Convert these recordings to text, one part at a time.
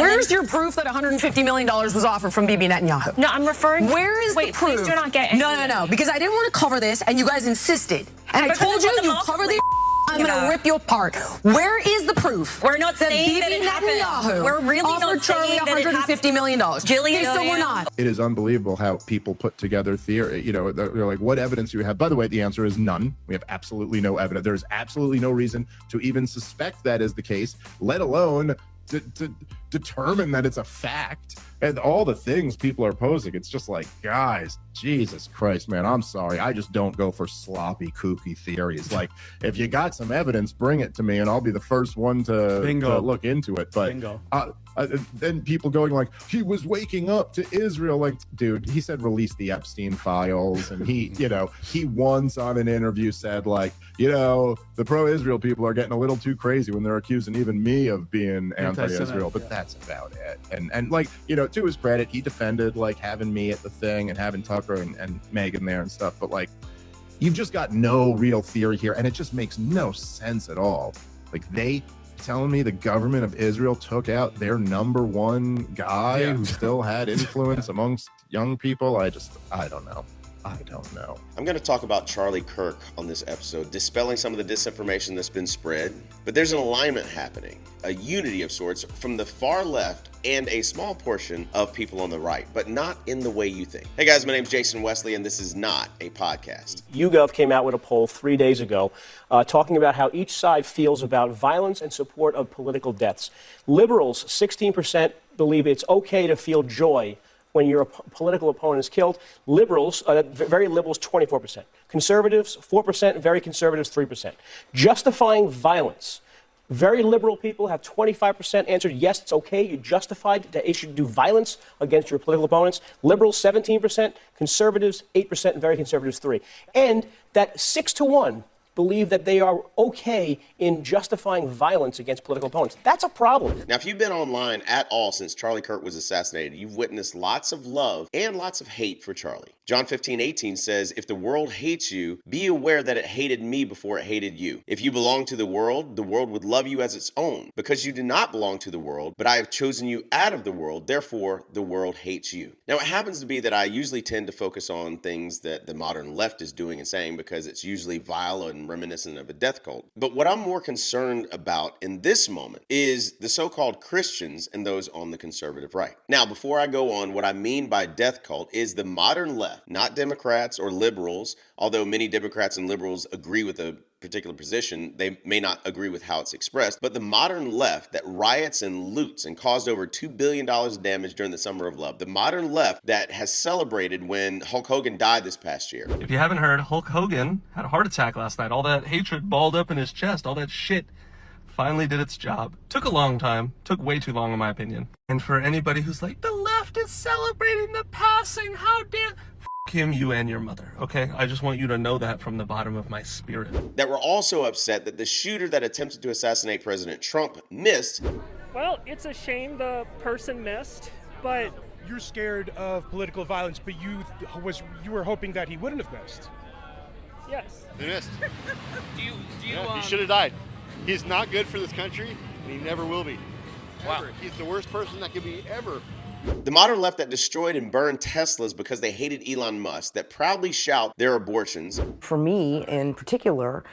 Where's your proof that $150 million was offered from Bibi Netanyahu? No, I'm referring. Where is the proof? Please do not get angry. No, because I didn't want to cover this, and you guys insisted. And I told you, cover the I'm going to rip you apart. Where is the proof? We're not saying that it Netanyahu happened. We're really offered not Charlie saying that it $150 million. Jillian, So we're not. It is unbelievable how people put together theory. You know, they're like, what evidence do you have? By the way, the answer is none. We have absolutely no evidence. There's absolutely no reason to even suspect that is the case, let alone to determine that it's a fact. And all the things people are posing, it's just like, guys, Jesus Christ, man, I'm sorry. I just don't go for sloppy, kooky theories. Like, if you got some evidence, bring it to me, and I'll be the first one to look into it. But then people going like, he was waking up to Israel. Like, dude, he said release the Epstein files. And he once on an interview said, like, the pro-Israel people are getting a little too crazy when they're accusing even me of being anti-Israel. But that's about it. And like, to his credit, he defended like having me at the thing and having Tucker and Megan there and stuff. But like, you've just got no real theory here, and it just makes no sense at all. Like, they telling me the government of Israel took out their number one guy who still had influence amongst young people. I don't know. I'm going to talk about Charlie Kirk on this episode, dispelling some of the disinformation that's been spread. But there's an alignment happening, a unity of sorts from the far left and a small portion of people on the right, but not in the way you think. Hey guys, my name's Jason Wesley, and this is not a podcast. YouGov came out with a poll 3 days ago talking about how each side feels about violence and support of political deaths. Liberals, 16%, believe it's okay to feel joy when your political opponent is killed. Liberals, very liberals, 24%. Conservatives, 4%. Very conservatives, 3%. Justifying violence. Very liberal people have 25% answered yes, it's okay. You justified that you should do violence against your political opponents. Liberals, 17%. Conservatives, 8%. And very conservatives, 3%. And that 6-1 believe that they are okay in justifying violence against political opponents. That's a problem. Now, if you've been online at all since Charlie Kirk was assassinated, you've witnessed lots of love and lots of hate for Charlie. John 15:18 says, if the world hates you, be aware that it hated me before it hated you. If you belong to the world would love you as its own. Because you do not belong to the world, but I have chosen you out of the world, therefore the world hates you. Now, it happens to be that I usually tend to focus on things that the modern left is doing and saying because it's usually vile and reminiscent of a death cult. But what I'm more concerned about in this moment is the so-called Christians and those on the conservative right. Now, before I go on, what I mean by death cult is the modern left, not Democrats or liberals, although many Democrats and liberals agree with a particular position, they may not agree with how it's expressed, but the modern left that riots and loots and caused over $2 billion of damage during the Summer of Love, the modern left that has celebrated when Hulk Hogan died this past year. If you haven't heard, Hulk Hogan had a heart attack last night. All that hatred balled up in his chest, all that shit finally did its job. Took a long time, took way too long in my opinion. And for anybody who's like, the left is celebrating the passing, how dare... him, you and your mother, okay? I just want you to know that from the bottom of my spirit. That we're also upset that the shooter that attempted to assassinate President Trump missed. Well, it's a shame the person missed, but... You're scared of political violence, but you were hoping that he wouldn't have missed. Yes. He missed. He should have died. He's not good for this country, and he never will be. Wow. Ever. He's the worst person that could be ever. The modern left that destroyed and burned Teslas because they hated Elon Musk, that proudly shout their abortions. For me in particular,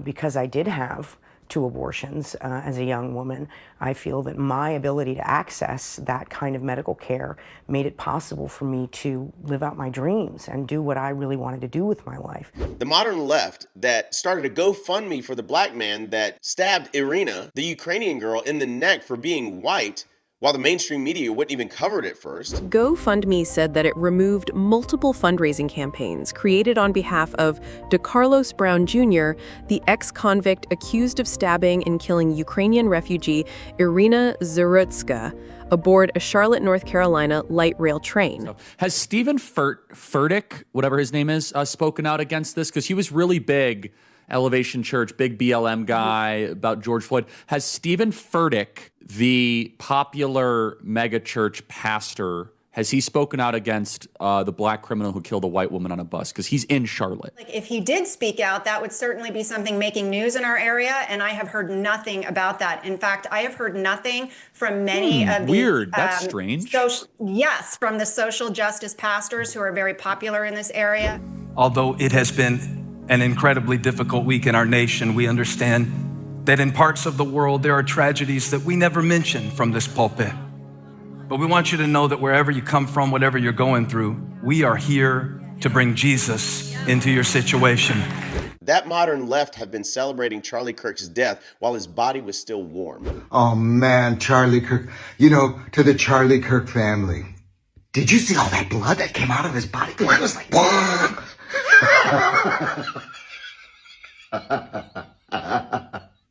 because I did have 2 abortions as a young woman, I feel that my ability to access that kind of medical care made it possible for me to live out my dreams and do what I really wanted to do with my life. The modern left that started a GoFundMe for the black man that stabbed Irina, the Ukrainian girl, in the neck for being white, while the mainstream media wouldn't even cover it at first. GoFundMe said that it removed multiple fundraising campaigns created on behalf of DeCarlos Brown Jr., the ex-convict accused of stabbing and killing Ukrainian refugee Irina Zarutska aboard a Charlotte, North Carolina light rail train. So, has Stephen Furtick, whatever his name is, spoken out against this? Because he was really big, Elevation Church, big BLM guy about George Floyd. Has Stephen Furtick, the popular megachurch pastor, has he spoken out against the black criminal who killed a white woman on a bus? Because he's in Charlotte. Like, if he did speak out, that would certainly be something making news in our area, and I have heard nothing about that. In fact, I have heard nothing from many of the— Weird. That's strange. Yes, from the social justice pastors who are very popular in this area. Although it has been an incredibly difficult week in our nation, we understand that in parts of the world there are tragedies that we never mention from this pulpit. But we want you to know that wherever you come from, whatever you're going through, we are here to bring Jesus into your situation. That modern left have been celebrating Charlie Kirk's death while his body was still warm. Oh man, Charlie Kirk. You know, to the Charlie Kirk family, did you see all that blood that came out of his body? It was like, whoa.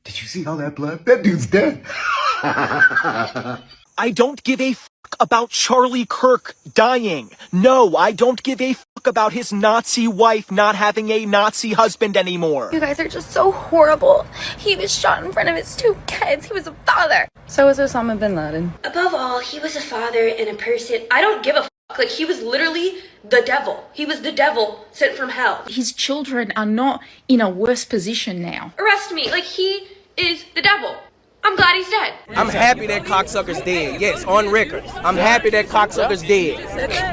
Did you see all that blood? That dude's dead. I don't give a fuck about Charlie Kirk dying. No, I don't give a fuck about his Nazi wife not having a Nazi husband anymore. You guys are just so horrible. He was shot in front of his 2 kids. He was a father. So was Osama bin Laden. Above all, he was a father and a person. I don't give a fuck. Like, he was literally the devil. He was the devil sent from hell. His children are not in a worse position now. Arrest me. Like, he is the devil. I'm glad he's dead. I'm happy that cocksucker's dead. Yes, on record. I'm happy that cocksucker's dead.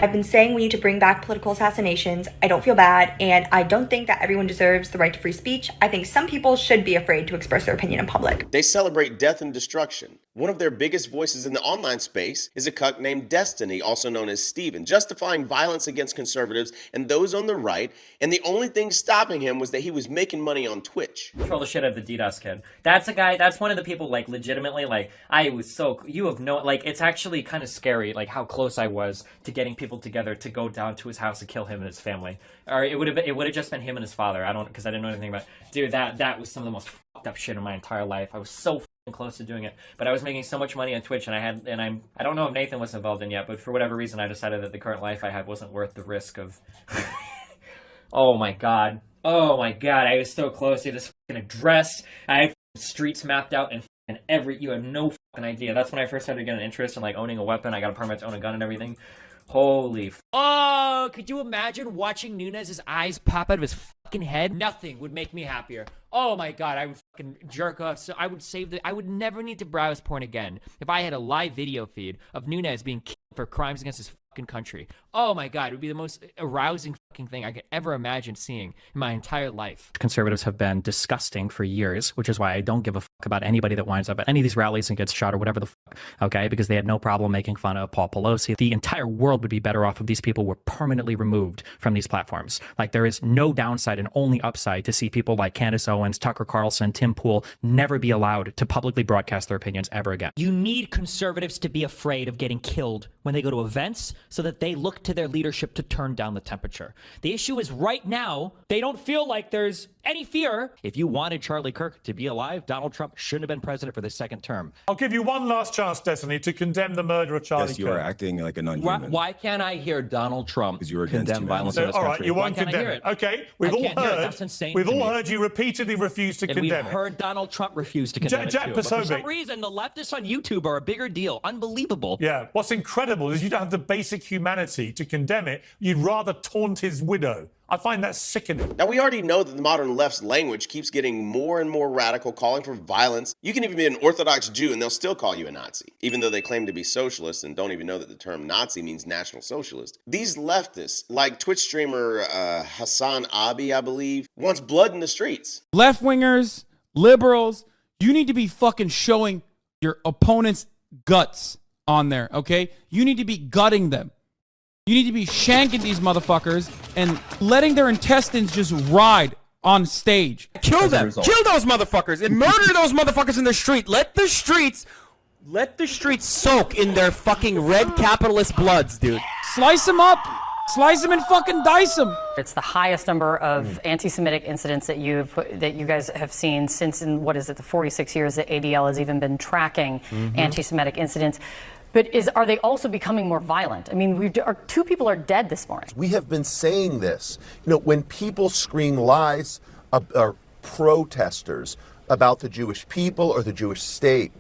I've been saying we need to bring back political assassinations. I don't feel bad, and I don't think that everyone deserves the right to free speech. I think some people should be afraid to express their opinion in public. They celebrate death and destruction. One of their biggest voices in the online space is a cuck named Destiny, also known as Steven, justifying violence against conservatives and those on the right, and the only thing stopping him was that he was making money on Twitch. Troll the shit out of the DDoS kid. That's a guy, that's one of the people, like, legitimately, like, I was so, you have no, like, it's actually kind of scary, like, how close I was to getting people together to go down to his house and kill him and his family. Or it would have just been him and his father. Because I didn't know anything about it. Dude, that was some of the most fucked up shit in my entire life. I was so close to doing it, but I was making so much money on Twitch, and I don't know if Nathan was involved in yet, but for whatever reason I decided that the current life I had wasn't worth the risk of oh my god, I was so close to this fucking address. I had streets mapped out and you have no fucking idea. That's when I first started getting an interest in, like, owning a weapon. I got a permit to own a gun and everything. Holy oh, could you imagine watching Nunez's eyes pop out of his fucking head? Nothing would make me happier. Oh my god, I would fucking jerk off. So I would never need to browse porn again if I had a live video feed of Nunez being killed for crimes against his fucking country. Oh my god, it would be the most arousing fucking thing I could ever imagine seeing in my entire life. Conservatives have been disgusting for years, which is why I don't give a fuck about anybody that winds up at any of these rallies and gets shot or whatever the fuck, okay? Because they had no problem making fun of Paul Pelosi. The entire world would be better off if these people were permanently removed from these platforms. Like, there is no downside and only upside to see people like Candace Owens, Tucker Carlson, Tim Pool never be allowed to publicly broadcast their opinions ever again. You need conservatives to be afraid of getting killed when they go to events so that they look to their leadership to turn down the temperature. The issue is right now, they don't feel like there's any fear. If you wanted Charlie Kirk to be alive, Donald Trump shouldn't have been president for the second term. I'll give you one last chance, Destiny, to condemn the murder of Charlie Kirk. Yes, you are acting like a non-human. Why can't I hear Donald Trump condemn violence in this all country? right, you won't condemn it. Okay, we've all heard you repeatedly refuse to condemn it. And we've heard Donald Trump refuse to condemn it too. But for some reason, the leftists on YouTube are a bigger deal. Unbelievable. Yeah, what's incredible is you don't have the basic humanity to condemn it. You'd rather taunt his widow. I find that sickening. Now, we already know that the modern left's language keeps getting more and more radical, calling for violence. You can even be an Orthodox Jew and they'll still call you a Nazi, even though they claim to be socialists and don't even know that the term Nazi means National Socialist. These leftists, like Twitch streamer Hassan Abi, I believe, wants blood in the streets. Left-wingers, liberals, you need to be fucking showing your opponent's guts on there, okay? You need to be gutting them. You need to be shanking these motherfuckers and letting their intestines just ride on stage. Kill them. Kill those motherfuckers and murder those motherfuckers in the street. Let the streets soak in their fucking red capitalist bloods, dude. Slice them up. Slice them and fucking dice them. It's the highest number of anti-Semitic incidents that you guys have seen since, in what is it, the 46 years that ADL has even been tracking anti-Semitic incidents. But are they also becoming more violent? I mean, 2 people are dead this morning. We have been saying this. You know, when people scream lies, protesters about the Jewish people or the Jewish state,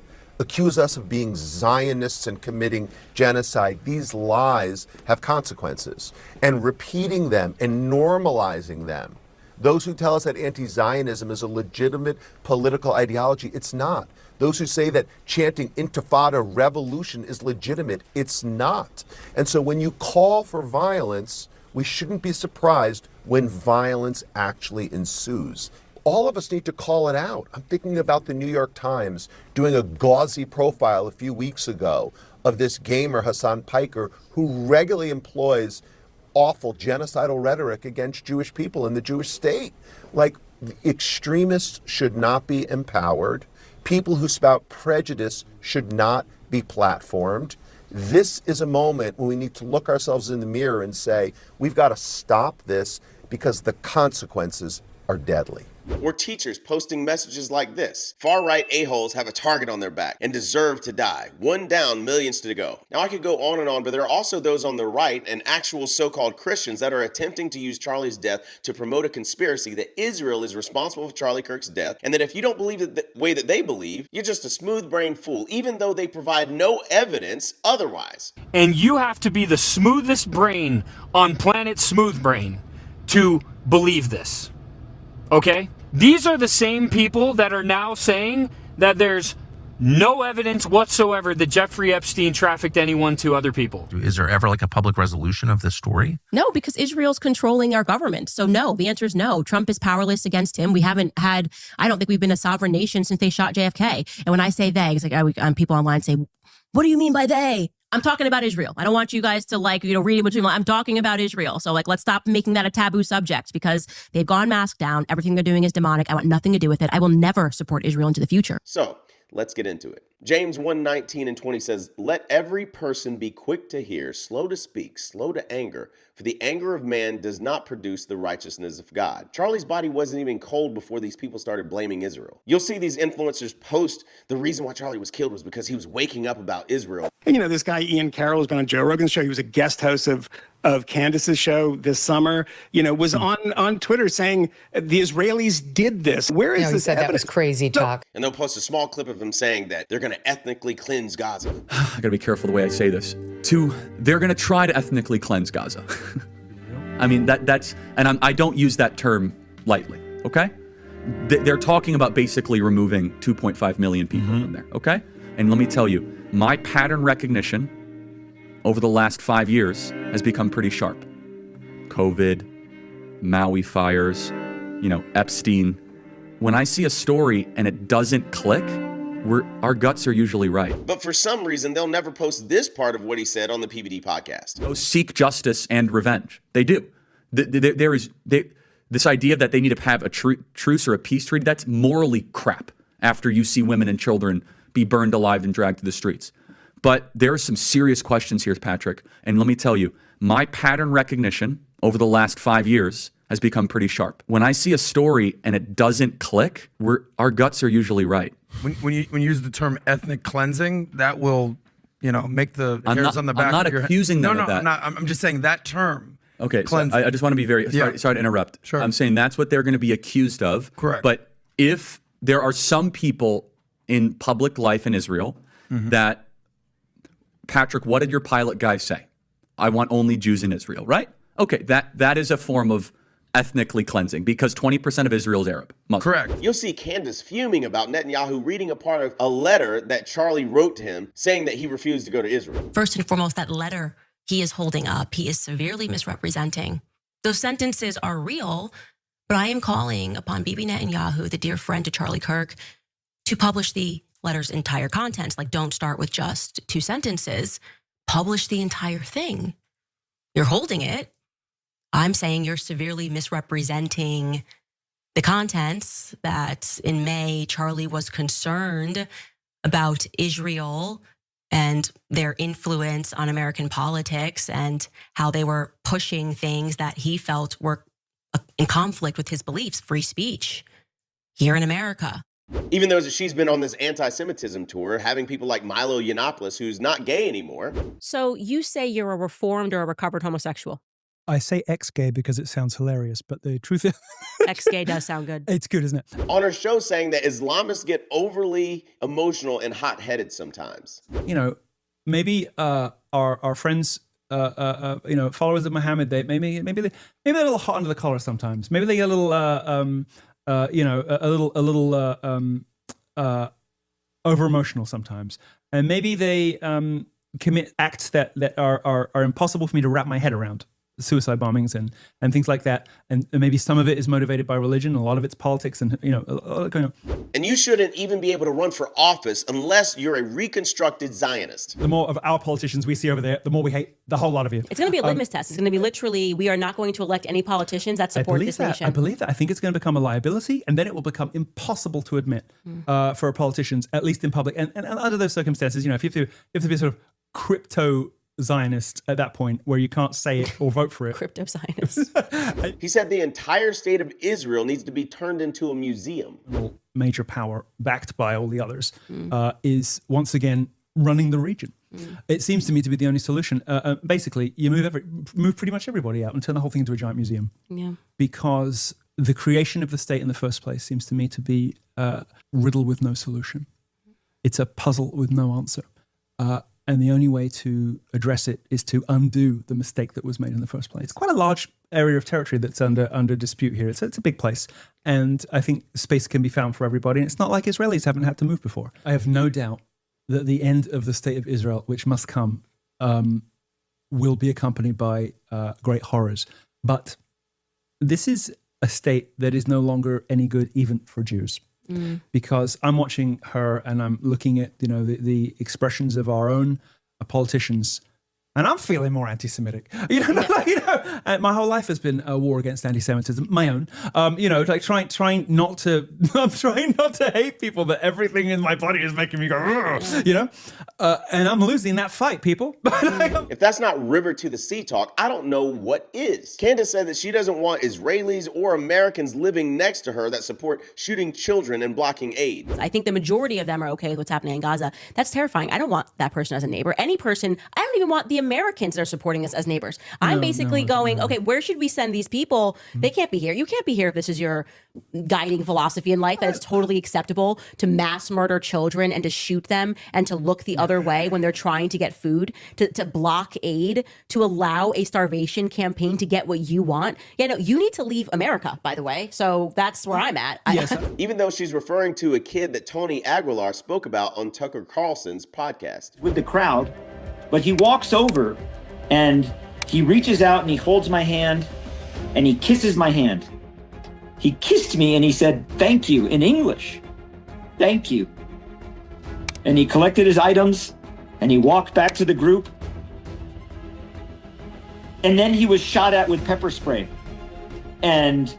accuse us of being Zionists and committing genocide. These lies have consequences. And repeating them and normalizing them, those who tell us that anti-Zionism is a legitimate political ideology, it's not. Those who say that chanting intifada revolution is legitimate, it's not. And so when you call for violence, we shouldn't be surprised when violence actually ensues. All of us need to call it out. I'm thinking about the New York Times doing a gauzy profile a few weeks ago of this gamer, Hassan Piker, who regularly employs awful genocidal rhetoric against Jewish people in the Jewish state. Like, extremists should not be empowered. People who spout prejudice should not be platformed. This is a moment when we need to look ourselves in the mirror and say, we've got to stop this because the consequences are deadly. Or teachers posting messages like this: far-right a-holes have a target on their back and deserve to die. One down, millions to go. Now I could go on, but there are also those on the right and actual so-called Christians that are attempting to use Charlie's death to promote a conspiracy that Israel is responsible for Charlie Kirk's death, and that if you don't believe it the way that they believe, you're just a smooth-brained fool, even though they provide no evidence otherwise. And you have to be the smoothest brain on planet Smooth Brain to believe this. Okay? These are the same people that are now saying that there's no evidence whatsoever that Jeffrey Epstein trafficked anyone to other people. Is there ever like a public resolution of this story? No, because Israel's controlling our government. So no, the answer is no. Trump is powerless against him. We haven't had, I don't think we've been a sovereign nation since they shot JFK. And when I say they, it's like people online say, what do you mean by they? I'm talking about Israel. I don't want you guys to read in between. I'm talking about Israel. So let's stop making that a taboo subject because they've gone mask down. Everything they're doing is demonic. I want nothing to do with it. I will never support Israel into the future. So let's get into it. James 1:19 and 20 says, let every person be quick to hear, slow to speak, slow to anger, for the anger of man does not produce the righteousness of God. Charlie's body wasn't even cold before these people started blaming Israel. You'll see these influencers post the reason why Charlie was killed was because he was waking up about Israel. And this guy, Ian Carroll, has been on Joe Rogan's show. He was a guest host of Candace's show this summer, was on Twitter saying the Israelis did this. Where is this evidence? That was crazy talk. And they'll post a small clip of him saying that they're going to ethnically cleanse Gaza. I gotta be careful the way I say this. They're gonna try to ethnically cleanse Gaza. I mean, I don't use that term lightly, okay? They're talking about basically removing 2.5 million people from there, okay? And let me tell you, my pattern recognition over the last 5 years has become pretty sharp. COVID, Maui fires, Epstein. When I see a story and it doesn't click, our guts are usually right. But for some reason, they'll never post this part of what he said on the PBD podcast. Those seek justice and revenge. They do. This idea that they need to have a truce or a peace treaty, that's morally crap after you see women and children be burned alive and dragged to the streets. But there are some serious questions here, Patrick. And let me tell you, my pattern recognition over the last 5 years has become pretty sharp. When I see a story and it doesn't click, our guts are usually right. When you use the term ethnic cleansing, that will, make the hairs on the back. I'm not of your accusing them of that. I'm just saying that term. Okay, so I just want to be very sorry to interrupt. Sure. I'm saying that's what they're going to be accused of. Correct. But if there are some people in public life in Israel that, Patrick, what did your pilot guy say? I want only Jews in Israel, right? Okay, that is a form of ethnically cleansing because 20% of Israel is Arab. Muslim. Correct. You'll see Candace fuming about Netanyahu reading a part of a letter that Charlie wrote to him saying that he refused to go to Israel. First and foremost, that letter he is holding up, he is severely misrepresenting. Those sentences are real, but I am calling upon Bibi Netanyahu, the dear friend to Charlie Kirk, to publish the letter's entire contents. Don't start with just 2 sentences. Publish the entire thing. You're holding it. I'm saying you're severely misrepresenting the contents that in May, Charlie was concerned about Israel and their influence on American politics and how they were pushing things that he felt were in conflict with his beliefs, free speech here in America. Even though she's been on this anti-Semitism tour, having people like Milo Yiannopoulos, who's not gay anymore. So you say you're a reformed or a recovered homosexual? I say ex-gay because it sounds hilarious, but the truth is... Ex-gay does sound good. It's good, isn't it? On her show saying that Islamists get overly emotional and hot-headed sometimes. You know, maybe our friends, followers of Muhammad, maybe they're a little hot under the collar sometimes. Maybe they get a little, over emotional sometimes, and maybe they commit acts that are impossible for me to wrap my head around. Suicide bombings and things like that, and maybe some of it is motivated by religion, a lot of it's politics, and a lot going on. And you shouldn't even be able to run for office unless you're a reconstructed Zionist. The more of our politicians we see over there, the more we hate the whole lot of you. It's going to be a litmus test. It's going to be literally, we are not going to elect any politicians that support this nation. I believe that. I think it's going to become a liability, and then it will become impossible to admit for politicians, at least in public. And under those circumstances, if you have to be sort of crypto Zionist at that point where you can't say it or vote for it. Crypto Zionist. He said the entire state of Israel needs to be turned into a museum. Major power, backed by all the others, is once again running the region. It seems to me to be the only solution. Basically, you move pretty much everybody out and turn the whole thing into a giant museum. Yeah. Because the creation of the state in the first place seems to me to be riddled with no solution. It's a puzzle with no answer. And the only way to address it is to undo the mistake that was made in the first place. It's quite a large area of territory that's under dispute here. It's a big place. And I think space can be found for everybody. And it's not like Israelis haven't had to move before. I have no doubt that the end of the state of Israel, which must come, will be accompanied by great horrors. But this is a state that is no longer any good even for Jews. Because I'm watching her and I'm looking at the expressions of our own politicians, and I'm feeling more anti-Semitic. My whole life has been a war against anti-Semitism, my own. Trying not to. I'm trying not to hate people, but everything in my body is making me go. And I'm losing that fight, people. If that's not river to the sea talk, I don't know what is. Candace said that she doesn't want Israelis or Americans living next to her that support shooting children and blocking aid. I think the majority of them are okay with what's happening in Gaza. That's terrifying. I don't want that person as a neighbor. Any person. I don't even want the Americans that are supporting us as neighbors. I'm basically going, okay, where should we send these people? They can't be here. You can't be here if this is your guiding philosophy in life, that it's totally acceptable to mass murder children and to shoot them and to look the other way when they're trying to get food, to block aid, to allow a starvation campaign to get what you want. You need to leave America, by the way. So that's where I'm at. Yes. Even though she's referring to a kid that Tony Aguilar spoke about on Tucker Carlson's podcast. With the crowd, but he walks over and he reaches out and he holds my hand and he kisses my hand. He kissed me and he said, "Thank you," in English. "Thank you." And he collected his items and he walked back to the group. And then he was shot at with pepper spray and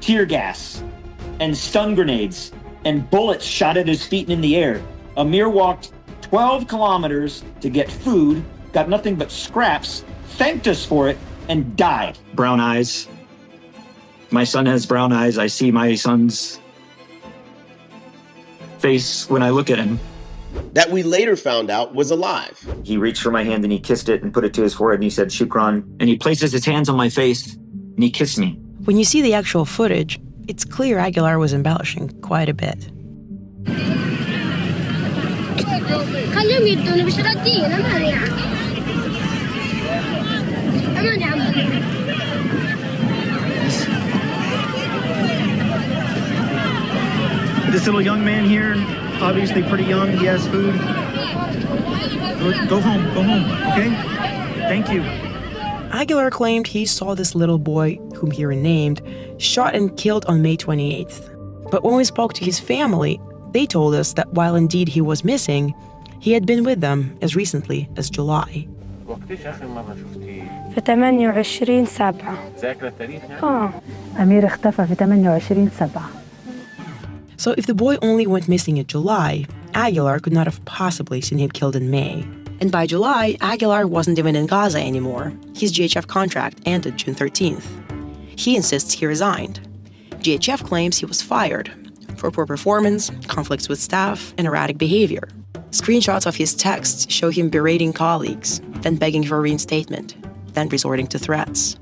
tear gas and stun grenades and bullets shot at his feet and in the air. Amir walked 12 kilometers to get food, got nothing but scraps, thanked us for it, and died. Brown eyes. My son has brown eyes. I see my son's face when I look at him. That we later found out was alive. He reached for my hand and he kissed it and put it to his forehead and he said, "Shukran." And he places his hands on my face and he kissed me. When you see the actual footage, it's clear Aguilar was embellishing quite a bit. This little young man here, obviously pretty young, he has food. Go home, okay? Thank you. Aguilar claimed he saw this little boy, whom he renamed, shot and killed on May 28th. But when we spoke to his family, they told us that while indeed he was missing, he had been with them as recently as July. في 28/7 ذاكرة التاريخ يعني؟ أمير اختفى في 28/7. So if the boy only went missing in July, Aguilar could not have possibly seen him killed in May. And by July, Aguilar wasn't even in Gaza anymore. His GHF contract ended June 13th. He insists he resigned. GHF claims he was fired for poor performance, conflicts with staff, and erratic behavior. Screenshots of his texts show him berating colleagues, then begging for reinstatement, then resorting to threats.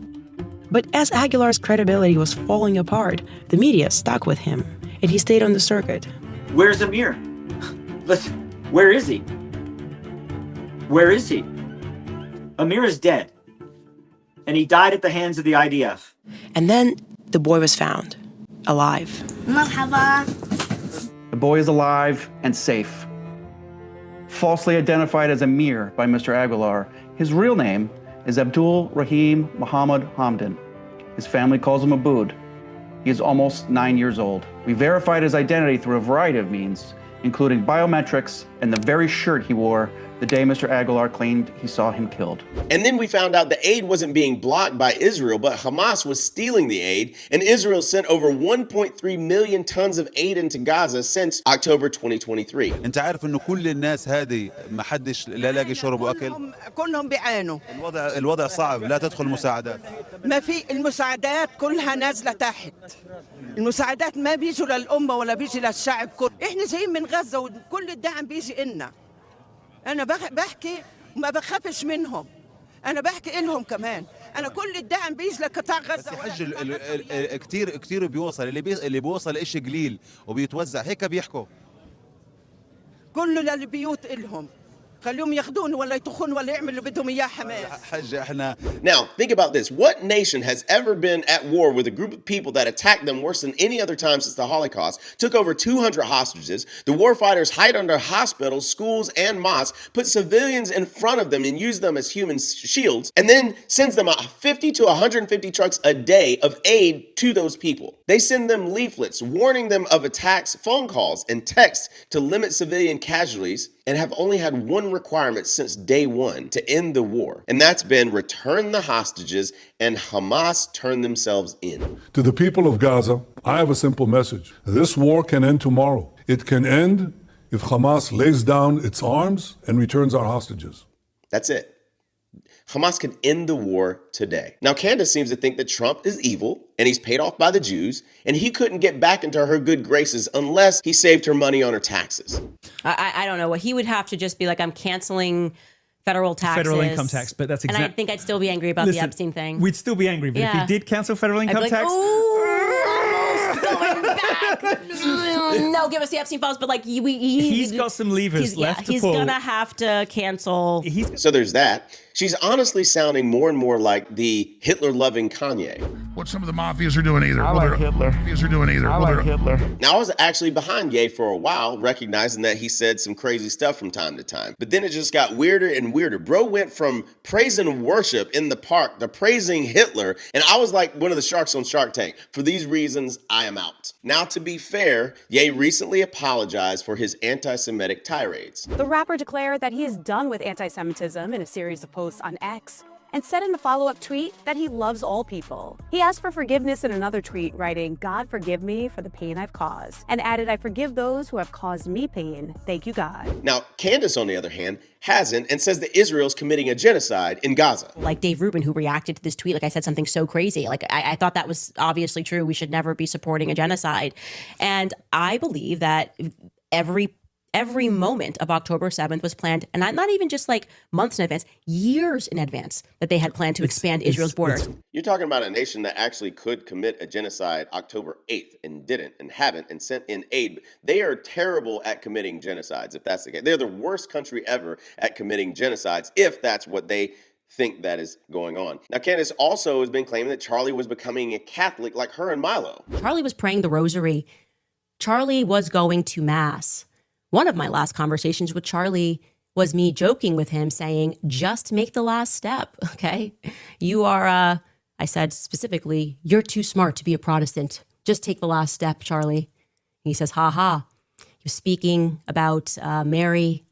But as Aguilar's credibility was falling apart, the media stuck with him, and he stayed on the circuit. Where's Amir? Listen, where is he? Where is he? Amir is dead. And he died at the hands of the IDF. And then the boy was found, alive. The boy is alive and safe. Falsely identified as Amir by Mr. Aguilar, his real name is Abdul Rahim Muhammad Hamdan. His family calls him Abood. He is almost 9 years old. We verified his identity through a variety of means, including biometrics and the very shirt he wore the day Mr. Aguilar claimed he saw him killed. And then we found out the aid wasn't being blocked by Israel, but Hamas was stealing the aid, and Israel sent over 1.3 million tons of aid into Gaza since October 2023. انت عارف انه كل الناس هذه ما حدش لا لاقي شرب واكل. كلهم بيعانوا. الوضع صعب، لا تدخل مساعدات. ما في المساعدات كلها نازله تحت. المساعدات ما بيجوا للامه ولا بيجي للشعب كله. احنا جايين من غزه وكل الدعم بيجي لنا. أنا بحكي وما بخافش منهم. أنا بحكي إلهم كمان. أنا كل الدعم بيجي لقطاع غزة. بس حج كتير بيوصل اللي بيوصل إشي قليل وبيتوزع هيك بيحكوا. كله للبيوت إلهم. خليهم ياخدون ولا يطخون ولا يعملوا اللي بدهم إياه حماس. Now, think about this. What nation has ever been at war with a group of people that attacked them worse than any other time since the Holocaust, took over 200 hostages, the war fighters hide under hospitals, schools, and mosques, put civilians in front of them and use them as human shields, and then sends them 50 to 150 trucks a day of aid to those people? They send them leaflets warning them of attacks, phone calls, and texts to limit civilian casualties, and have only had one requirement since day one to end the war. And that's been return the hostages and Hamas turn themselves in. To the people of Gaza, I have a simple message. This war can end tomorrow. It can end if Hamas lays down its arms and returns our hostages. That's it. Hamas can end the war today. Now, Candace seems to think that Trump is evil and he's paid off by the Jews and he couldn't get back into her good graces unless he saved her money on her taxes. I don't know. What he would have to just be like, I'm canceling federal taxes. Federal income tax, but that's exactly. And I think I'd still be angry about the Epstein thing. We'd still be angry, but if he did cancel federal income tax. Almost going back. No, give us the Epstein files, but like he's got some levers left to pull. He's gonna have to cancel. So there's that. She's honestly sounding more and more like the Hitler-loving Kanye. What some of the mafias are doing either. I like Hitler. Mafias are doing either. I like Hitler. Now, I was actually behind Ye for a while, recognizing that he said some crazy stuff from time to time. But then it just got weirder and weirder. Bro went from praising worship in the park to praising Hitler. And I was like one of the sharks on Shark Tank. For these reasons, I am out. Now, to be fair, Ye recently apologized for his anti-Semitic tirades. The rapper declared that he is done with anti-Semitism in a series of posts on X, and said in a follow-up tweet that he loves all people. He asked for forgiveness in another tweet, writing, "God forgive me for the pain I've caused," and added, "I forgive those who have caused me pain. Thank you, God." Now, Candace, on the other hand, hasn't and says that Israel's committing a genocide in Gaza. Like Dave Rubin, who reacted to this tweet, like I said something so crazy. Like I thought that was obviously true. We should never be supporting a genocide. And I believe that every moment of October 7th was planned, and not even just like months in advance, years in advance, that they had planned to expand Israel's borders. You're talking about a nation that actually could commit a genocide October 8th and didn't and haven't and sent in aid. They are terrible at committing genocides, if that's the case. They're the worst country ever at committing genocides, if that's what they think that is going on. Now, Candace also has been claiming that Charlie was becoming a Catholic like her and Milo. Charlie was praying the rosary. Charlie was going to Mass. One of my last conversations with Charlie was me joking with him saying, just make the last step, okay? You are, I said specifically, you're too smart to be a Protestant. Just take the last step, Charlie. He says, ha ha. He was speaking about Mary.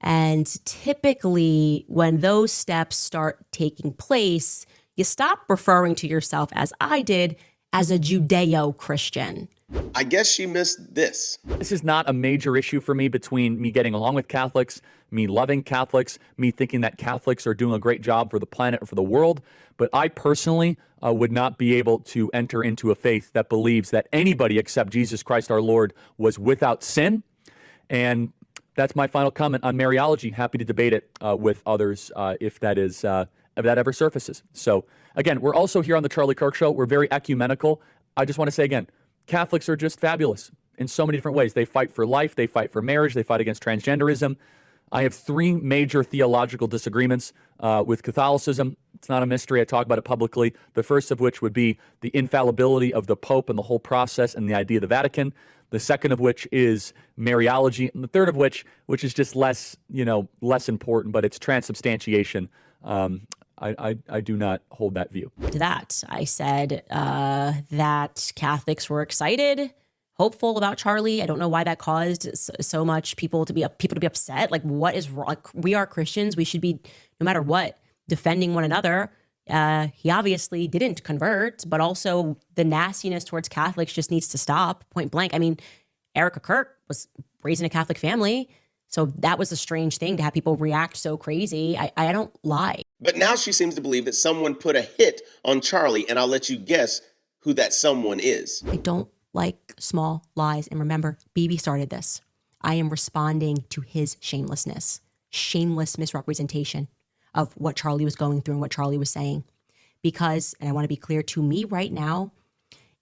And typically when those steps start taking place, you stop referring to yourself, as I did, as a Judeo-Christian. I guess she missed this. This is not a major issue for me between me getting along with Catholics, me loving Catholics, me thinking that Catholics are doing a great job for the planet or for the world. But I personally would not be able to enter into a faith that believes that anybody except Jesus Christ our Lord was without sin. And that's my final comment on Mariology. Happy to debate it with others if that is that ever surfaces. So again, we're also here on the Charlie Kirk Show. We're very ecumenical. I just want to say again, Catholics are just fabulous in so many different ways. They fight for life. They fight for marriage. They fight against transgenderism. I have three major theological disagreements with Catholicism. It's not a mystery. I talk about it publicly. The first of which would be the infallibility of the Pope and the whole process and the idea of the Vatican. The second of which is Mariology. And the third of which is just less important, but it's transubstantiation. I do not hold that view. To that, I said that Catholics were excited, hopeful about Charlie. I don't know why that caused so much people to be upset. Like, what is wrong? Like, we are Christians. We should be, no matter what, defending one another. He obviously didn't convert, but also the nastiness towards Catholics just needs to stop, point blank. I mean, Erica Kirk was raised in a Catholic family, so that was a strange thing to have people react so crazy. I don't lie. But now she seems to believe that someone put a hit on Charlie, and I'll let you guess who that someone is. I don't like small lies. And remember, Bibi started this. I am responding to his shamelessness, shameless misrepresentation of what Charlie was going through and what Charlie was saying. Because, and I want to be clear, to me right now,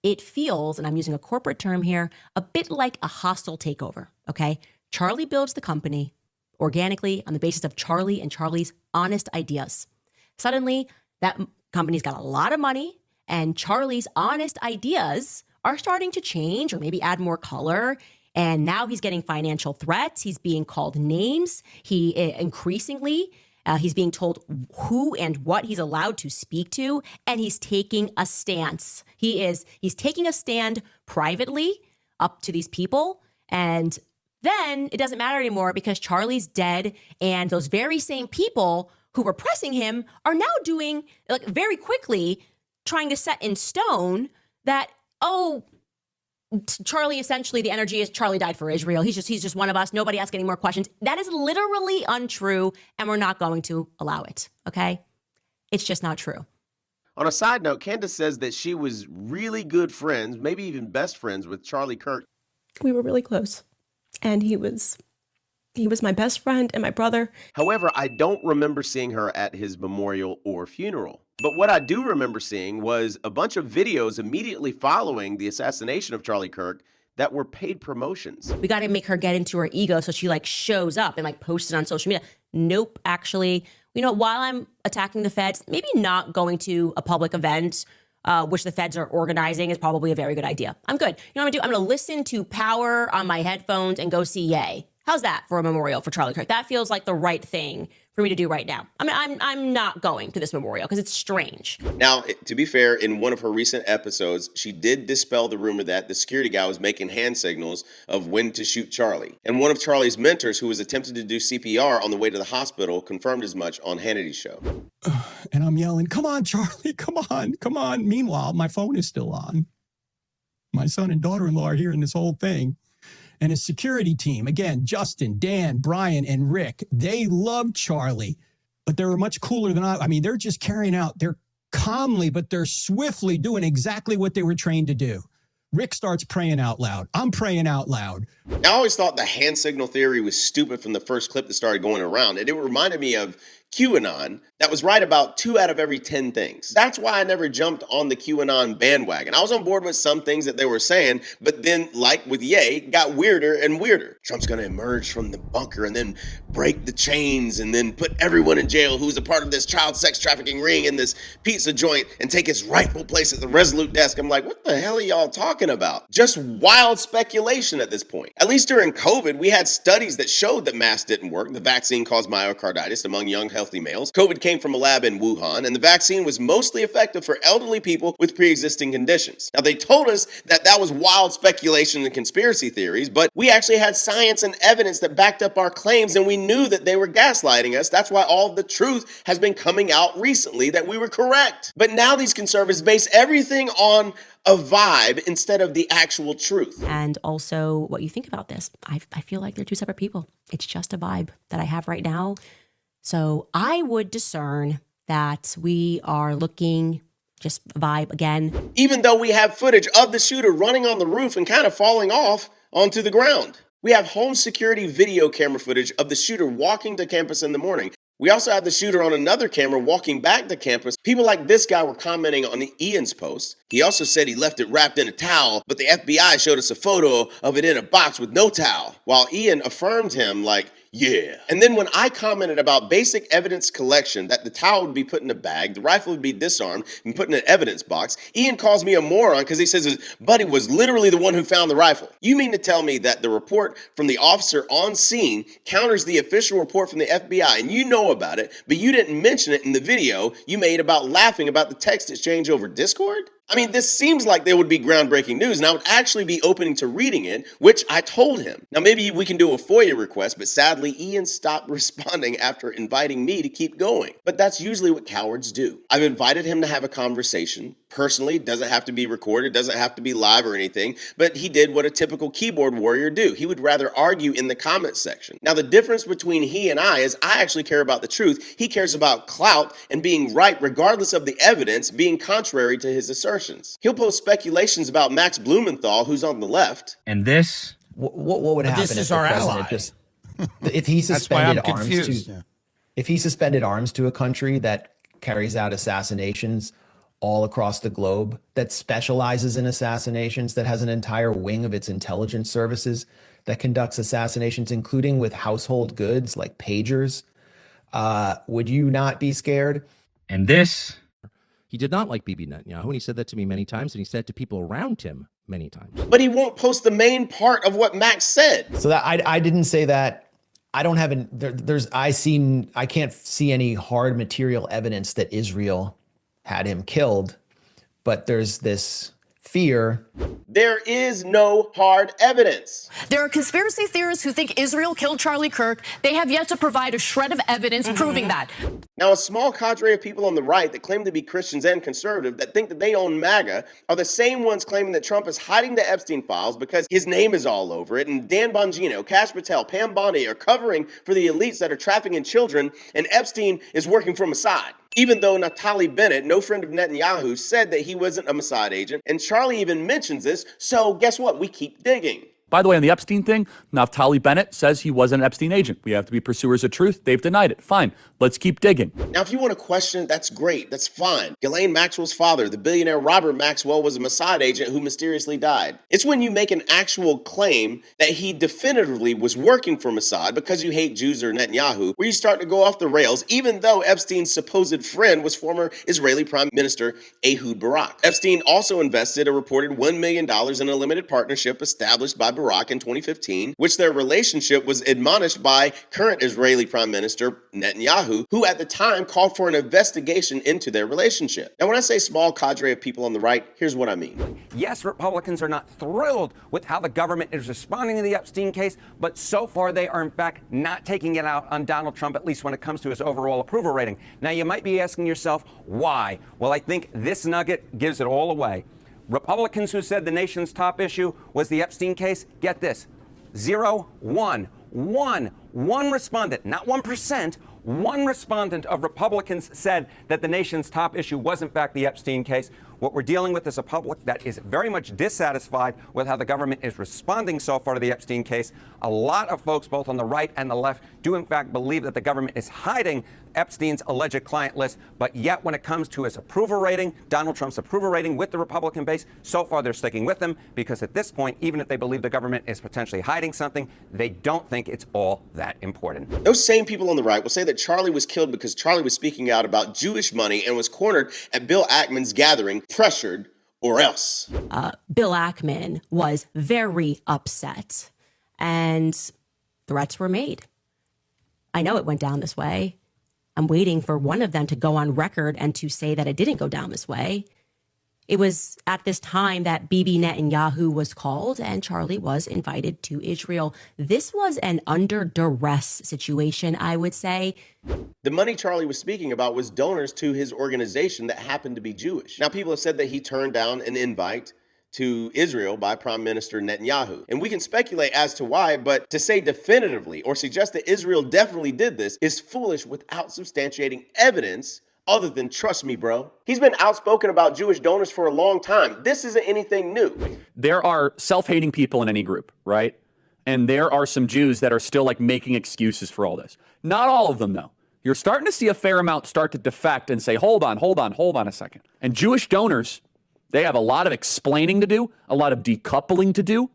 it feels, and I'm using a corporate term here, a bit like a hostile takeover, okay? Charlie builds the company organically on the basis of Charlie and Charlie's honest ideas. Suddenly, that company's got a lot of money, and Charlie's honest ideas are starting to change or maybe add more color. And now he's getting financial threats. He's being called names. He increasingly, he's being told who and what he's allowed to speak to, and he's taking a stance. He's taking a stand privately up to these people, and then it doesn't matter anymore because Charlie's dead, and those very same people who were pressing him are now doing, like, very quickly trying to set in stone that, oh, Charlie, essentially the energy is Charlie died for Israel. He's just one of us. Nobody ask any more questions. That is literally untrue, and we're not going to allow it, okay? It's just not true. On a side note, Candace says that she was really good friends, maybe even best friends with Charlie Kirk. We were really close, and he was my best friend and my brother. However, I don't remember seeing her at his memorial or funeral. But what I do remember seeing was a bunch of videos immediately following the assassination of Charlie Kirk that were paid promotions. We got to make her get into her ego so she shows up and posts it on social media. Nope, actually, while I'm attacking the feds, maybe not going to a public event, which the feds are organizing, is probably a very good idea. I'm good. You know what I'm going to do? I'm going to listen to Power on my headphones and go see Ye. How's that for a memorial for Charlie Kirk? That feels like the right thing for me to do right now. I mean, I'm not going to this memorial because it's strange. Now, to be fair, in one of her recent episodes, she did dispel the rumor that the security guy was making hand signals of when to shoot Charlie. And one of Charlie's mentors, who was attempting to do CPR on the way to the hospital, confirmed as much on Hannity's show. And I'm yelling, "Come on, Charlie, come on, come on." Meanwhile, my phone is still on. My son and daughter-in-law are hearing this whole thing. And his security team, again, Justin, Dan, Brian, and Rick, they love Charlie, but they're much cooler than I mean, they're just carrying out, they're calmly, but they're swiftly doing exactly what they were trained to do. Rick starts praying out loud. I'm praying out loud. I always thought the hand signal theory was stupid from the first clip that started going around, and it reminded me of QAnon that was right about 2 out of every 10 things. That's why I never jumped on the QAnon bandwagon. I was on board with some things that they were saying, but then, like with Ye, it got weirder and weirder. Trump's going to emerge from the bunker and then break the chains and then put everyone in jail who's a part of this child sex trafficking ring in this pizza joint and take his rightful place at the Resolute desk. I'm like, what the hell are y'all talking about? Just wild speculation at this point. At least during COVID, we had studies that showed that masks didn't work. The vaccine caused myocarditis among young healthy males. COVID came from a lab in Wuhan, and the vaccine was mostly effective for elderly people with pre-existing conditions. Now, they told us that that was wild speculation and conspiracy theories, but we actually had science and evidence that backed up our claims, and we knew that they were gaslighting us. That's why all the truth has been coming out recently, that we were correct. But now these conservatives base everything on a vibe instead of the actual truth. And also what you think about this. I feel like they're two separate people. It's just a vibe that I have right now. So I would discern that we are looking just vibe again. Even though we have footage of the shooter running on the roof and kind of falling off onto the ground. We have home security video camera footage of the shooter walking to campus in the morning. We also had the shooter on another camera walking back to campus. People like this guy were commenting on Ian's post. He also said he left it wrapped in a towel, but the FBI showed us a photo of it in a box with no towel, while Ian affirmed him like, yeah. And then when I commented about basic evidence collection, that the towel would be put in a bag, the rifle would be disarmed and put in an evidence box, Ian calls me a moron because he says his buddy was literally the one who found the rifle. You mean to tell me that the report from the officer on scene counters the official report from the FBI, and you know about it, but you didn't mention it in the video you made about laughing about the text exchange over Discord? I mean, this seems like there would be groundbreaking news, and I would actually be open to reading it, which I told him. Now, maybe we can do a FOIA request, but sadly, Ian stopped responding after inviting me to keep going. But that's usually what cowards do. I've invited him to have a conversation. Personally, doesn't have to be recorded, doesn't have to be live or anything, but he did what a typical keyboard warrior do. He would rather argue in the comment section. Now, the difference between he and I is I actually care about the truth. He cares about clout and being right regardless of the evidence being contrary to his assertions. He'll post speculations about Max Blumenthal, who's on the left. And this? What would happen This if is the our president ally. just, if he suspended arms to, if he suspended arms to a country that carries out assassinations all across the globe, that specializes in assassinations, that has an entire wing of its intelligence services that conducts assassinations, including with household goods like pagers, would you not be scared? And this? He did not like Bibi Netanyahu, and he said that to me many times, and he said it to people around him many times. But he won't post the main part of what Max said. So that I didn't say that. I don't have I can't see any hard material evidence that Israel had him killed, but there's this fear. There is no hard evidence. There are conspiracy theorists who think Israel killed Charlie Kirk. They have yet to provide a shred of evidence proving that. Now, a small cadre of people on the right that claim to be Christians and conservative that think that they own MAGA are the same ones claiming that Trump is hiding the Epstein files because his name is all over it, and Dan Bongino, Kash Patel, Pam Bondi are covering for the elites that are trafficking children, and Epstein is working for Mossad. Even though Naftali Bennett, no friend of Netanyahu, said that he wasn't a Mossad agent, and Charlie even mentions this, so guess what? We keep digging. By the way, on the Epstein thing, Naftali Bennett says he wasn't an Epstein agent. We have to be pursuers of truth. They've denied it. Fine. Let's keep digging. Now, if you want to question it, that's great. That's fine. Ghislaine Maxwell's father, the billionaire Robert Maxwell, was a Mossad agent who mysteriously died. It's when you make an actual claim that he definitively was working for Mossad because you hate Jews or Netanyahu, where you start to go off the rails, even though Epstein's supposed friend was former Israeli Prime Minister Ehud Barak. Epstein also invested a reported $1 million in a limited partnership established by Barak in 2015, which their relationship was admonished by current Israeli Prime Minister Netanyahu, who at the time called for an investigation into their relationship. Now, when I say small cadre of people on the right, here's what I mean. Yes, Republicans are not thrilled with how the government is responding to the Epstein case, but so far they are in fact not taking it out on Donald Trump, at least when it comes to his overall approval rating. Now, you might be asking yourself, why? Well, I think this nugget gives it all away. Republicans who said the nation's top issue was the Epstein case, get this, 0, 1. One respondent, not 1%, one respondent of Republicans said that the nation's top issue was in fact the Epstein case. What we're dealing with is a public that is very much dissatisfied with how the government is responding so far to the Epstein case. A lot of folks, both on the right and the left, do in fact believe that the government is hiding Epstein's alleged client list, but yet when it comes to his approval rating, Donald Trump's approval rating with the Republican base, so far they're sticking with him because at this point, even if they believe the government is potentially hiding something, they don't think it's all that important. Those same people on the right will say that Charlie was killed because Charlie was speaking out about Jewish money and was cornered at Bill Ackman's gathering, pressured or else. Bill Ackman was very upset and threats were made. I know it went down this way. I'm waiting for one of them to go on record and to say that it didn't go down this way. It was at this time that Bibi Netanyahu was called and Charlie was invited to Israel. This was an under duress situation, I would say. The money Charlie was speaking about was donors to his organization that happened to be Jewish. Now, people have said that he turned down an invite to Israel by Prime Minister Netanyahu. And we can speculate as to why, but to say definitively or suggest that Israel definitely did this is foolish without substantiating evidence other than trust me, bro. He's been outspoken about Jewish donors for a long time. This isn't anything new. There are self-hating people in any group, right? And there are some Jews that are still like making excuses for all this. Not all of them, though. you're starting to see a fair amount start to defect and say, hold on a second. And Jewish donors, they have a lot of explaining to do, a lot of decoupling to do,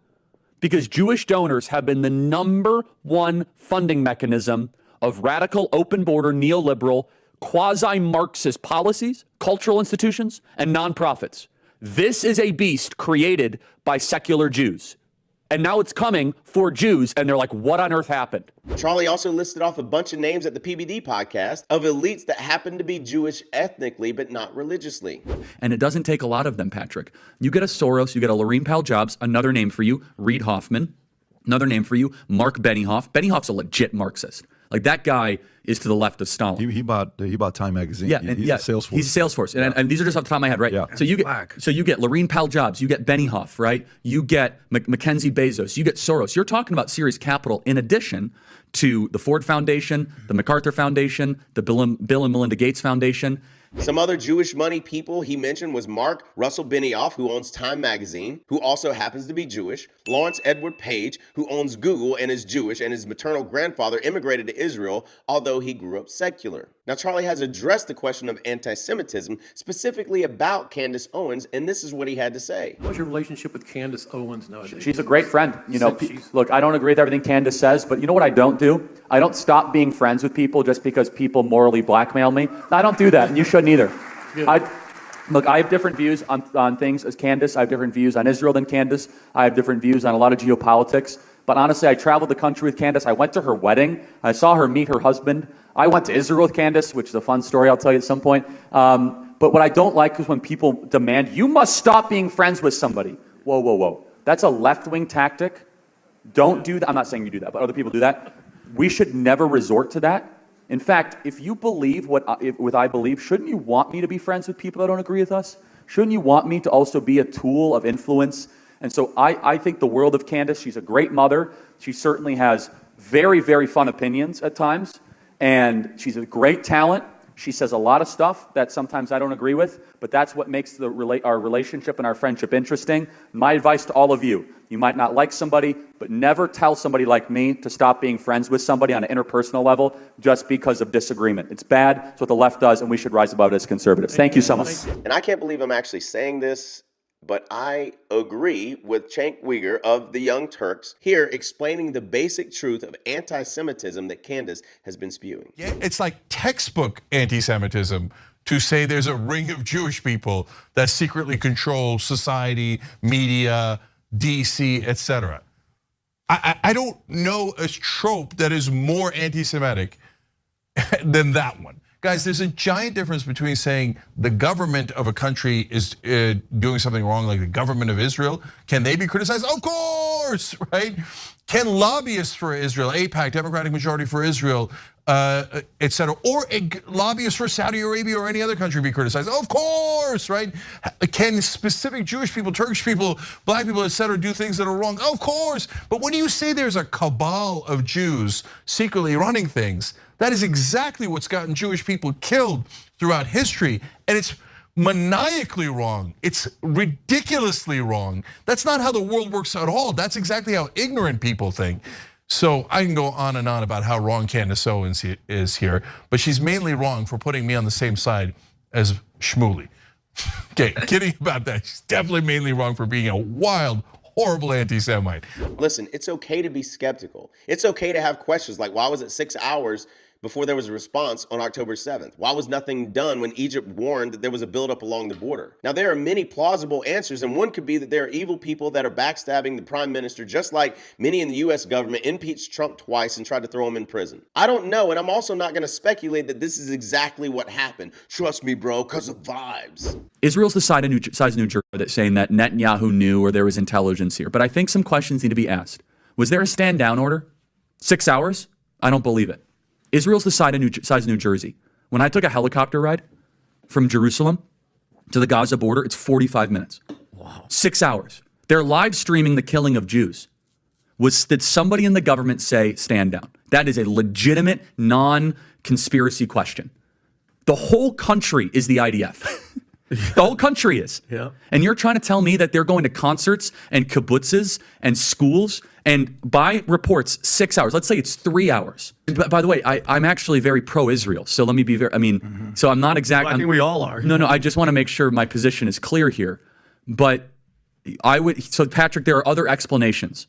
because Jewish donors have been the number one funding mechanism of radical, open border, neoliberal, quasi-Marxist policies, cultural institutions, and nonprofits. This is a beast created by secular Jews. And now it's coming for Jews, and they're like, what on earth happened? Charlie also listed off a bunch of names at the PBD podcast of elites that happen to be Jewish ethnically, but not religiously. And it doesn't take a lot of them, Patrick. You get a Soros, you get a Laureen Powell Jobs, another name for you, Reid Hoffman, another name for you, Mark Benioff. Benioff's a legit Marxist. Like, that guy is to the left of Stalin. He bought Time Magazine. Yeah, he's a Salesforce. He's a Salesforce, and these are just off the top of my head, right? Yeah. So you get Laureen Powell Jobs, you get Benioff, right? You get Mackenzie Bezos, you get Soros. You're talking about serious capital in addition to the Ford Foundation, the MacArthur Foundation, the Bill and Melinda Gates Foundation. Some other Jewish money people he mentioned was Mark Russell Benioff, who owns Time Magazine, who also happens to be Jewish, Lawrence Edward Page, who owns Google and is Jewish, and his maternal grandfather immigrated to Israel, although he grew up secular. Now, Charlie has addressed the question of anti-Semitism, specifically about Candace Owens, and this is what he had to say. What's your relationship with Candace Owens nowadays? She's a great friend. You know, look, I don't agree with everything Candace says, but you know what I don't do? I don't stop being friends with people just because people morally blackmail me. I don't do that, and you shouldn't either. Look, I have different views on things as Candace. I have different views on Israel than Candace. I have different views on a lot of geopolitics. But honestly, I traveled the country with Candace. I went to her wedding. I saw her meet her husband. I went to Israel with Candace, which is a fun story I'll tell you at some point. But what I don't like is when people demand, you must stop being friends with somebody. Whoa, whoa, whoa. That's a left-wing tactic. Don't do that. I'm not saying you do that, but other people do that. We should never resort to that. In fact, if you believe what I believe, shouldn't you want me to be friends with people that don't agree with us? Shouldn't you want me to also be a tool of influence? And so I think the world of Candace. She's a great mother. She certainly has very, very fun opinions at times. And she's a great talent. She says a lot of stuff that sometimes I don't agree with, but that's what makes our relationship and our friendship interesting. My advice to all of you, you might not like somebody, but never tell somebody like me to stop being friends with somebody on an interpersonal level just because of disagreement. It's bad. It's what the left does, and we should rise above it as conservatives. Thank you so much. And I can't believe I'm actually saying this, but I agree with Cenk Uygur of the Young Turks here explaining the basic truth of anti-Semitism that Candace has been spewing. Yeah, it's like textbook anti-Semitism to say there's a ring of Jewish people that secretly control society, media, DC, etc. I don't know a trope that is more anti-Semitic than that one. Guys, there's a giant difference between saying the government of a country is doing something wrong, like the government of Israel. Can they be criticized? Of course, right? Can lobbyists for Israel, AIPAC, Democratic Majority for Israel, etc., or lobbyists for Saudi Arabia or any other country be criticized? Of course, right? Can specific Jewish people, Turkish people, black people, etc., do things that are wrong? Of course. But when you say there's a cabal of Jews secretly running things, that is exactly what's gotten Jewish people killed throughout history, and it's maniacally wrong. It's ridiculously wrong. That's not how the world works at all. That's exactly how ignorant people think. So I can go on and on about how wrong Candace Owens is here, but she's mainly wrong for putting me on the same side as Shmuley. Okay, kidding about that. She's definitely mainly wrong for being a wild, horrible anti-Semite. Listen, it's okay to be skeptical. It's okay to have questions like, why was it 6 hours before there was a response on October 7th? Why was nothing done when Egypt warned that there was a buildup along the border? Now, there are many plausible answers, and one could be that there are evil people that are backstabbing the prime minister, just like many in the US government impeached Trump twice and tried to throw him in prison. I don't know, and I'm also not gonna speculate that this is exactly what happened. Trust me, bro, because of vibes. Israel's the side of New Jersey that's saying that Netanyahu knew or there was intelligence here. But I think some questions need to be asked. Was there a stand down order? 6 hours? I don't believe it. Israel's the size of New Jersey. When I took a helicopter ride from Jerusalem to the Gaza border, it's 45 minutes. Wow. 6 hours. They're live streaming the killing of Jews. Did somebody in the government say stand down? That is a legitimate, non-conspiracy question. The whole country is the IDF. The whole country is. Yeah. And you're trying to tell me that they're going to concerts and kibbutzes and schools and by reports 6 hours. Let's say it's 3 hours. By the way, I'm actually very pro-Israel. So let me be very, so I'm not exactly. Well, I think we all are. No, I just want to make sure my position is clear here. But so Patrick, there are other explanations.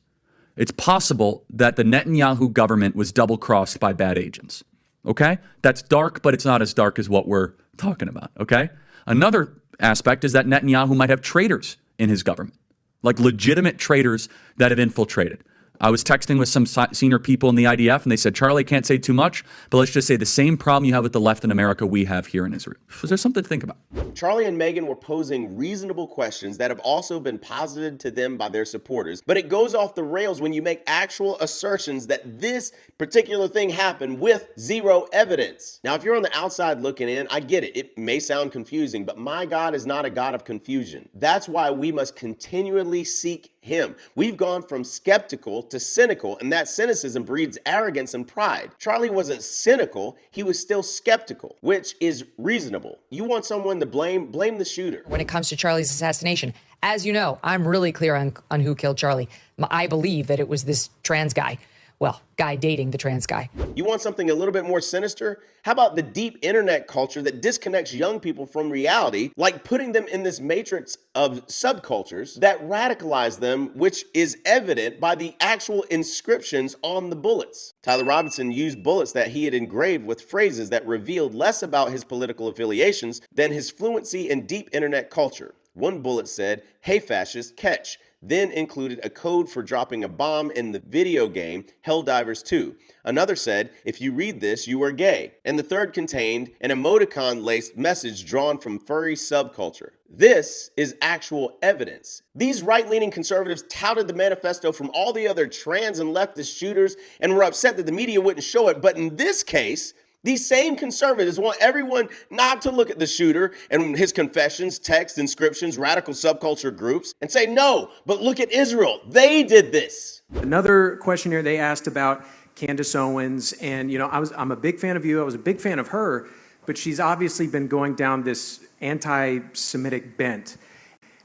It's possible that the Netanyahu government was double-crossed by bad agents. Okay? That's dark, but it's not as dark as what we're talking about. Okay? Another aspect is that Netanyahu might have traitors in his government, like legitimate traitors that have infiltrated. I was texting with some senior people in the IDF, and they said, Charlie, can't say too much, but let's just say the same problem you have with the left in America, we have here in Israel. Was there something to think about? Charlie and Meghan were posing reasonable questions that have also been posited to them by their supporters, but it goes off the rails when you make actual assertions that this particular thing happened with zero evidence. Now, if you're on the outside looking in, I get it. It may sound confusing, but my God is not a God of confusion. That's why we must continually seek him. We've gone from skeptical to cynical, and that cynicism breeds arrogance and pride. Charlie wasn't cynical, he was still skeptical, which is reasonable. You want someone to blame the shooter. When it comes to Charlie's assassination, as you know, I'm really clear on who killed Charlie. I believe that it was this trans guy. Well, guy dating the trans guy. You want something a little bit more sinister? How about the deep internet culture that disconnects young people from reality, like putting them in this matrix of subcultures that radicalize them, which is evident by the actual inscriptions on the bullets. Tyler Robinson used bullets that he had engraved with phrases that revealed less about his political affiliations than his fluency in deep internet culture. One bullet said, "Hey fascists, catch," then included a code for dropping a bomb in the video game Helldivers 2. Another said, "If you read this, you are gay." And the third contained an emoticon-laced message drawn from furry subculture. This is actual evidence. These right-leaning conservatives touted the manifesto from all the other trans and leftist shooters and were upset that the media wouldn't show it. But in this case, these same conservatives want everyone not to look at the shooter and his confessions, texts, inscriptions, radical subculture groups, and say, no, but look at Israel. They did this. Another question here they asked about Candace Owens, and I'm a big fan of you. I was a big fan of her, but she's obviously been going down this anti-Semitic bent.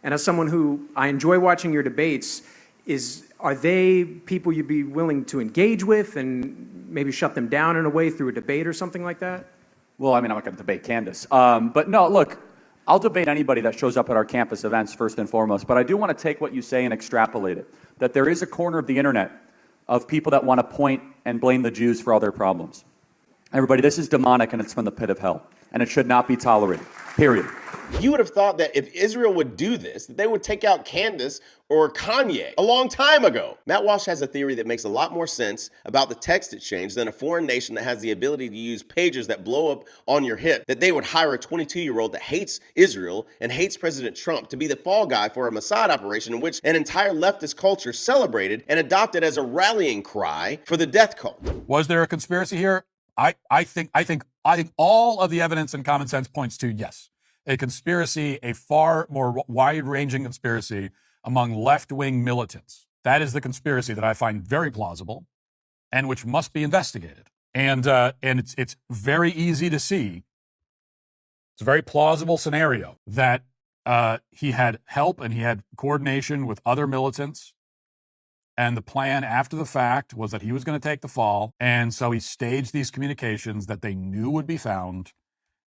And as someone who I enjoy watching your debates, are they people you'd be willing to engage with and maybe shut them down in a way through a debate or something like that? Well, I mean, I'm not going to debate Candace. But no, look, I'll debate anybody that shows up at our campus events first and foremost. But I do want to take what you say and extrapolate it. That there is a corner of the internet of people that want to point and blame the Jews for all their problems. Everybody, this is demonic and it's from the pit of hell. And it should not be tolerated, period. You would have thought that if Israel would do this, that they would take out Candace or Kanye a long time ago. Matt Walsh has a theory that makes a lot more sense about the text exchange than a foreign nation that has the ability to use pagers that blow up on your hip, that they would hire a 22-year-old that hates Israel and hates President Trump to be the fall guy for a Mossad operation in which an entire leftist culture celebrated and adopted as a rallying cry for the death cult. Was there a conspiracy here? I think all of the evidence and common sense points to yes. A conspiracy, a far more wide-ranging conspiracy among left-wing militants. That is the conspiracy that I find very plausible and which must be investigated. And it's very easy to see. It's a very plausible scenario that he had help and he had coordination with other militants. And the plan after the fact was that he was going to take the fall. And so he staged these communications that they knew would be found.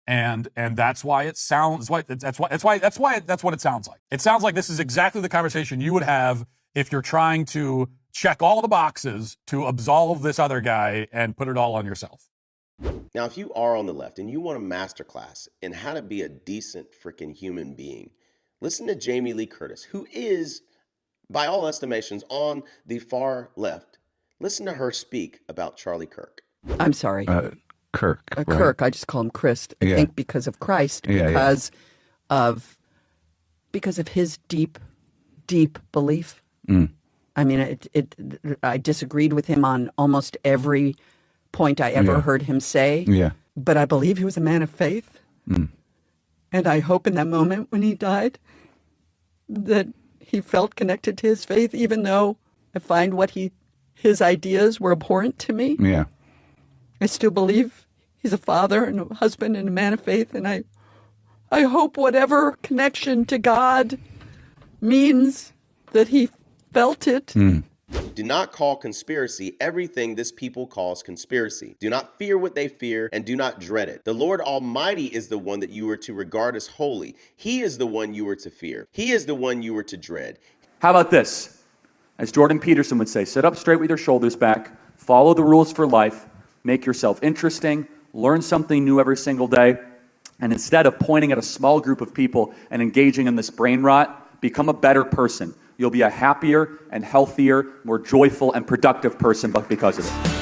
And that's why it sounds like that's what it sounds like. It sounds like this is exactly the conversation you would have if you're trying to check all the boxes to absolve this other guy and put it all on yourself. Now, if you are on the left and you want a masterclass in how to be a decent freaking human being, listen to Jamie Lee Curtis, who is, by all estimations, on the far left. Listen to her speak about Charlie Kirk. I'm sorry. Kirk. Right? Kirk. I just call him Christ. I think because of Christ, because of his deep belief. Mm. I mean, I disagreed with him on almost every point I ever heard him say. Yeah. But I believe he was a man of faith. Mm. And I hope in that moment when he died that he felt connected to his faith, even though I find his ideas were abhorrent to me. Yeah. I still believe he's a father and a husband and a man of faith, and I I hope whatever connection to God means that he felt it. Do not call conspiracy everything this people calls conspiracy. Do not fear what they fear, and do not dread it. The Lord Almighty is the one that you are to regard as holy. He is the one you are to fear. He is the one you are to dread. How about this? As Jordan Peterson would say, sit up straight with your shoulders back, follow the rules for life, make yourself interesting, learn something new every single day, and instead of pointing at a small group of people and engaging in this brain rot, become a better person. You'll be a happier and healthier, more joyful and productive person because of it.